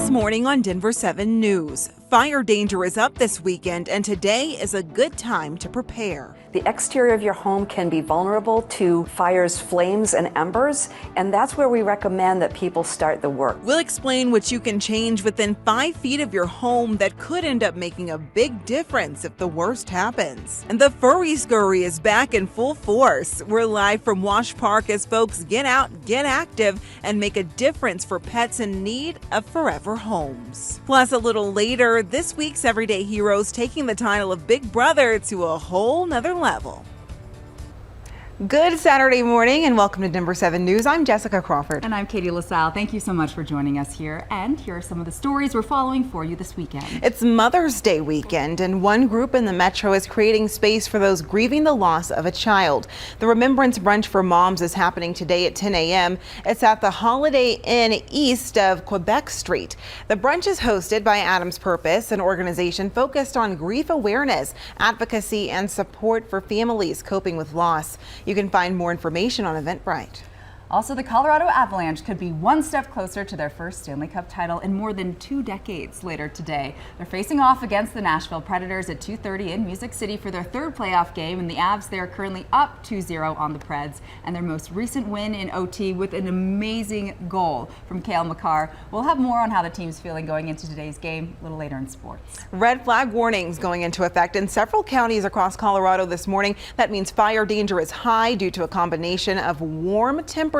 This morning on Denver 7 News, fire danger is up this weekend, and today is a good time to prepare. The exterior of your home can be vulnerable to fire's flames and embers, and that's where we recommend that people start the work. We'll explain what you can change within 5 feet of your home that could end up making a big difference if the worst happens. And the Furry SCURRY is back in full force. We're live from Wash Park as folks get out, get active, and make a difference for pets in need of forever homes. Plus, a little later, this week's Everyday Heroes taking the title of Big Brother to a whole nother level. Good Saturday morning and welcome to Denver 7 News. I'm Jessica Crawford. And I'm Katie LaSalle. Thank you so much for joining us here. And here are some of the stories we're following for you this weekend. It's Mother's Day weekend, and one group in the metro is creating space for those grieving the loss of a child. The Remembrance Brunch for Moms is happening today at 10 a.m. It's at the Holiday Inn east of Quebec Street. The brunch is hosted by Adam's Purpose, an organization focused on grief awareness, advocacy, and support for families coping with loss. You can find more information on Eventbrite. Also, the Colorado Avalanche could be one step closer to their first Stanley Cup title in more than 2 decades later today. They're facing off against the Nashville Predators at 2:30 in Music City for their third playoff game. And the Avs, they are currently up 2-0 on the Preds, and their most recent win in OT with an amazing goal from Cale Makar. We'll have more on how the team's feeling going into today's game a little later in sports. Red flag warnings going into effect in several counties across Colorado this morning. That means fire danger is high due to a combination of warm temperatures,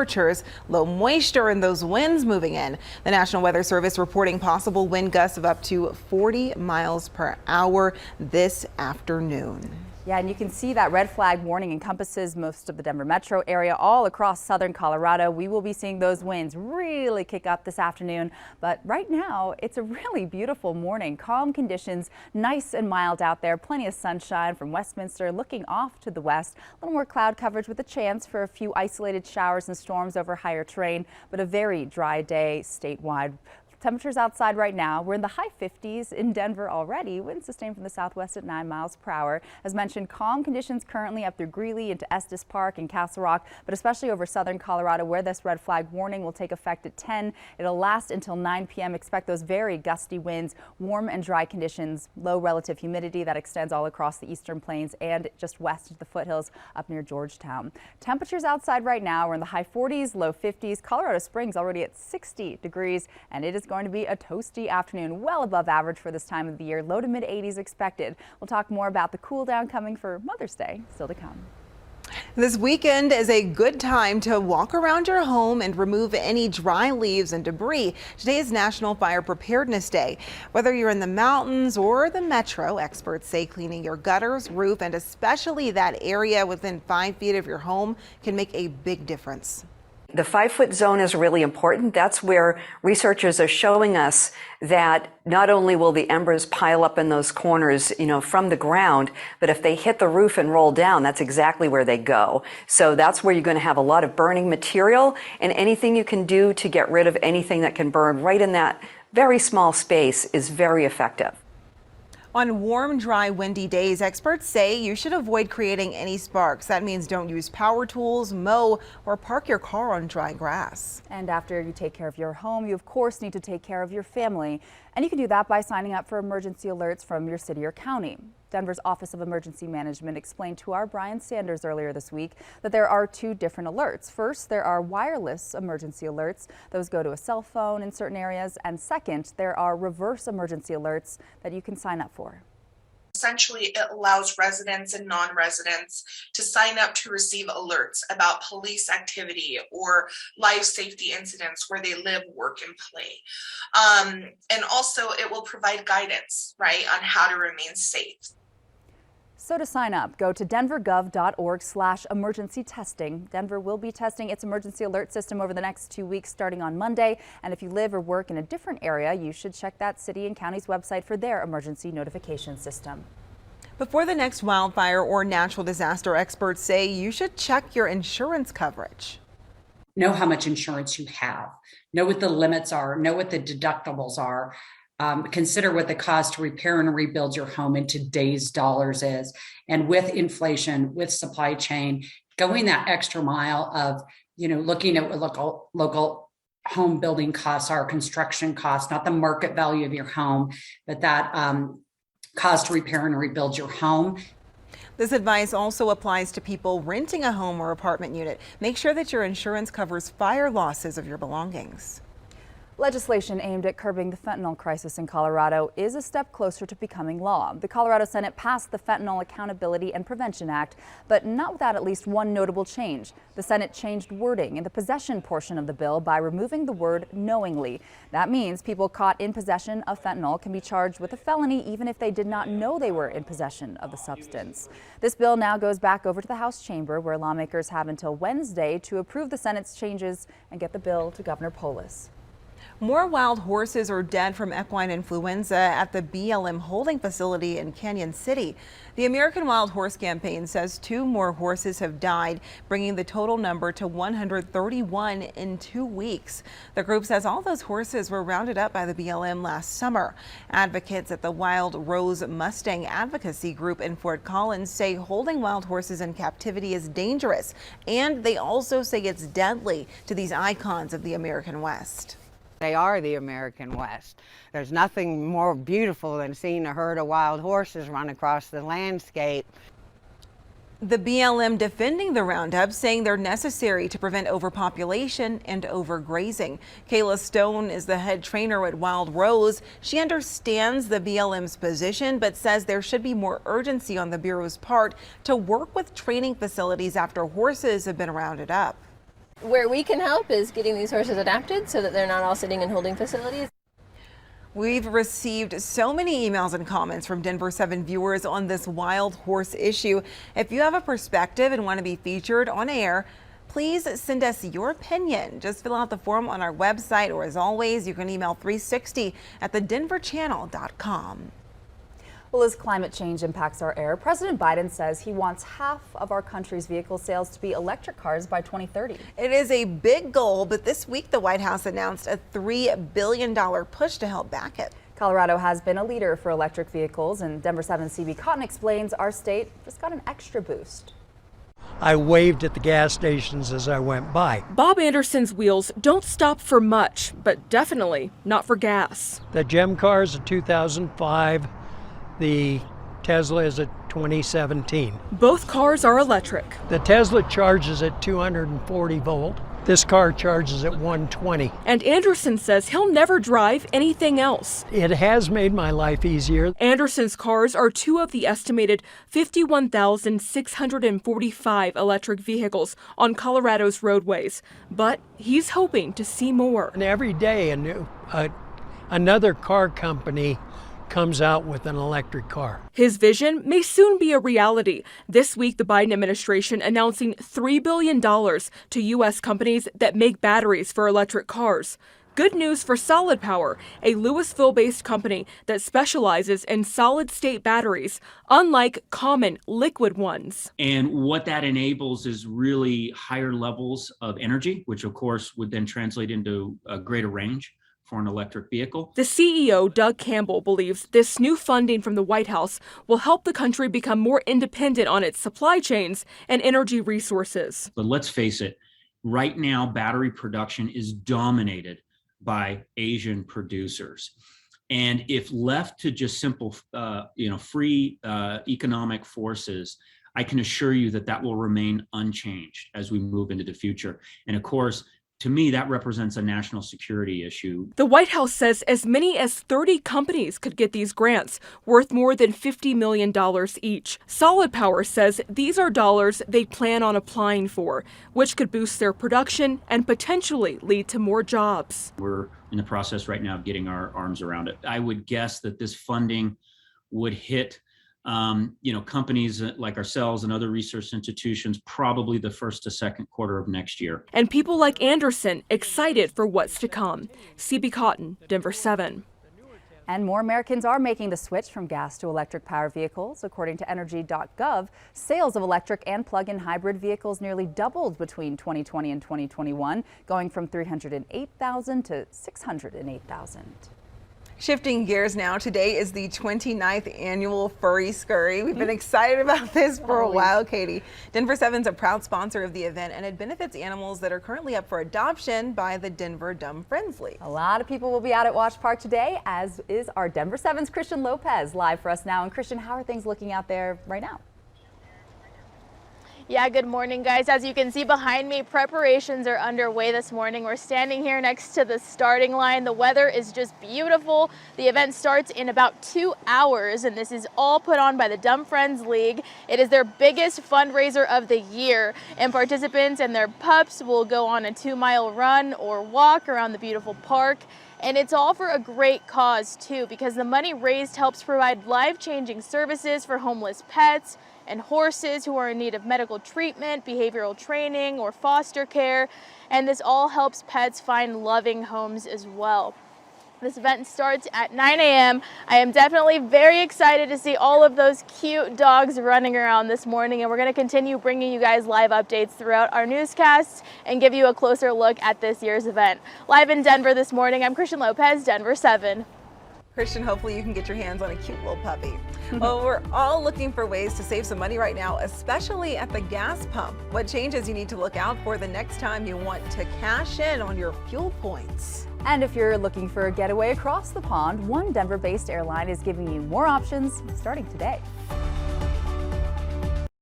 low moisture, and those winds moving in. The National Weather Service reporting possible wind gusts of up to 40 miles per hour this afternoon. Yeah, and you can see that red flag warning encompasses most of the Denver metro area all across southern Colorado. We will be seeing those winds really kick up this afternoon. But right now, it's a really beautiful morning. Calm conditions, nice and mild out there. Plenty of sunshine from Westminster looking off to the west. A little more cloud coverage with a chance for a few isolated showers and storms over higher terrain, but a very dry day statewide. Temperatures outside right now, we're in the high 50s in Denver already. Winds sustained from the southwest at 9 miles per hour. As mentioned, calm conditions currently up through Greeley into Estes Park and Castle Rock, but especially over southern Colorado where this red flag warning will take effect at 10. It'll last until 9 p.m. Expect those very gusty winds, warm and dry conditions, low relative humidity that extends all across the eastern plains and just west of the foothills up near Georgetown. Temperatures outside right now, we're in the high 40s, low 50s. Colorado Springs already at 60 degrees, and it is going to be a toasty afternoon, well above average for this time of the year. Low to mid 80s expected. We'll talk more about the cool down coming for Mother's Day still to come. This weekend is a good time to walk around your home and remove any dry leaves and debris. Today is National Fire Preparedness Day. Whether you're in the mountains or the metro, experts say cleaning your gutters, roof, and especially that area within 5 feet of your home can make a big difference. The 5-foot zone is really important. That's where researchers are showing us that not only will the embers pile up in those corners, from the ground, but if they hit the roof and roll down, that's exactly where they go. So that's where you're going to have a lot of burning material, and anything you can do to get rid of anything that can burn right in that very small space is very effective. On warm, dry, windy days, experts say you should avoid creating any sparks. That means don't use power tools, mow, or park your car on dry grass. And after you take care of your home, you of course need to take care of your family. And you can do that by signing up for emergency alerts from your city or county. Denver's Office of Emergency Management explained to our Brian Sanders earlier this week that there are 2 different alerts. First, there are wireless emergency alerts. Those go to a cell phone in certain areas. And second, there are reverse emergency alerts that you can sign up for. Essentially, it allows residents and non-residents to sign up to receive alerts about police activity or life safety incidents where they live, work, and play. And also, it will provide guidance, right, on how to remain safe. So to sign up, go to denvergov.org/emergency testing. Denver will be testing its emergency alert system over the next 2 weeks starting on Monday. And if you live or work in a different area, you should check that city and county's website for their emergency notification system. Before the next wildfire or natural disaster, experts say you should check your insurance coverage. Know how much insurance you have. Know what the limits are. Know what the deductibles are. Consider what the cost to repair and rebuild your home in today's dollars is. And with inflation, with supply chain, going that extra mile of, looking at what local home building costs are, construction costs, not the market value of your home, but that cost to repair and rebuild your home. This advice also applies to people renting a home or apartment unit. Make sure that your insurance covers fire losses of your belongings. Legislation aimed at curbing the fentanyl crisis in Colorado is a step closer to becoming law. The Colorado Senate passed the Fentanyl Accountability and Prevention Act, but not without at least one notable change. The Senate changed wording in the possession portion of the bill by removing the word knowingly. That means people caught in possession of fentanyl can be charged with a felony even if they did not know they were in possession of the substance. This bill now goes back over to the House chamber, where lawmakers have until Wednesday to approve the Senate's changes and get the bill to Governor Polis. More wild horses are dead from equine influenza at the BLM holding facility in Canyon City. The American Wild Horse Campaign says 2 more horses have died, bringing the total number to 131 in 2 weeks. The group says all those horses were rounded up by the BLM last summer. Advocates at the Wild Rose Mustang Advocacy Group in Fort Collins say holding wild horses in captivity is dangerous, and they also say it's deadly to these icons of the American West. They are the American West. There's nothing more beautiful than seeing a herd of wild horses run across the landscape. The BLM defending the roundup, saying they're necessary to prevent overpopulation and overgrazing. Kayla Stone is the head trainer at Wild Rose. She understands the BLM's position, but says there should be more urgency on the Bureau's part to work with training facilities after horses have been rounded up. Where we can help is getting these horses adapted so that they're not all sitting in holding facilities. We've received so many emails and comments from Denver 7 viewers on this wild horse issue. If you have a perspective and want to be featured on air, please send us your opinion. Just fill out the form on our website, or as always, you can email 360@thedenverchannel.com. Well, as climate change impacts our air, President Biden says he wants half of our country's vehicle sales to be electric cars by 2030. It is a big goal, but this week the White House announced a $3 billion push to help back it. Colorado has been a leader for electric vehicles, and Denver 7's CB Cotton explains our state just got an extra boost. I waved at the gas stations as I went by. Bob Anderson's wheels don't stop for much, but definitely not for gas. The GEM car is a 2005. The Tesla is a 2017. Both cars are electric. The Tesla charges at 240 volt. This car charges at 120. And Anderson says he'll never drive anything else. It has made my life easier. Anderson's cars are 2 of the estimated 51,645 electric vehicles on Colorado's roadways. But he's hoping to see more. And every day another car company comes out with an electric car. His vision may soon be a reality. This week, the Biden administration announcing $3 billion to U.S. companies that make batteries for electric cars. Good news for Solid Power, a Louisville-based company that specializes in solid-state batteries, unlike common liquid ones. And what that enables is really higher levels of energy, which of course would then translate into a greater range for an electric vehicle. The CEO, Doug Campbell, believes this new funding from the White House will help the country become more independent on its supply chains and energy resources. But let's face it, right now, battery production is dominated by Asian producers. And if left to just simple, free economic forces, I can assure you that that will remain unchanged as we move into the future. And of course, to me, that represents a national security issue. The White House says as many as 30 companies could get these grants, worth more than $50 million each. Solid Power says these are dollars they plan on applying for, which could boost their production and potentially lead to more jobs. We're in the process right now of getting our arms around it. I would guess that this funding would hit companies like ourselves and other research institutions, probably the first to second quarter of next year. And people like Anderson excited for what's to come. CB Cotton, Denver 7. And more Americans are making the switch from gas to electric power vehicles. According to energy.gov, sales of electric and plug-in hybrid vehicles nearly doubled between 2020 and 2021, going from 308,000 to 608,000. Shifting gears now, today is the 29th annual Furry Scurry. We've been excited about this for a while, Katie. Denver 7's a proud sponsor of the event, and it benefits animals that are currently up for adoption by the Denver Dumb Friends League. A lot of people will be out at Wash Park today, as is our Denver 7's Christian Lopez live for us now. And Christian, how are things looking out there right now? Yeah, good morning, guys. As you can see behind me, preparations are underway this morning. We're standing here next to the starting line. The weather is just beautiful. The event starts in about 2 hours, and this is all put on by the Dumb Friends League. It is their biggest fundraiser of the year, and participants and their pups will go on a 2-mile run or walk around the beautiful park. And it's all for a great cause, too, because the money raised helps provide life-changing services for homeless pets and horses who are in need of medical treatment, behavioral training, or foster care. And this all helps pets find loving homes as well. This event starts at 9 a.m. I am definitely very excited to see all of those cute dogs running around this morning, and we're going to continue bringing you guys live updates throughout our newscasts and give you a closer look at this year's event. Live in Denver this morning, I'm Christian Lopez, Denver 7. Christian, hopefully you can get your hands on a cute little puppy. Well, we're all looking for ways to save some money right now, especially at the gas pump. What changes you need to look out for the next time you want to cash in on your fuel points. And if you're looking for a getaway across the pond, one Denver-based airline is giving you more options starting today.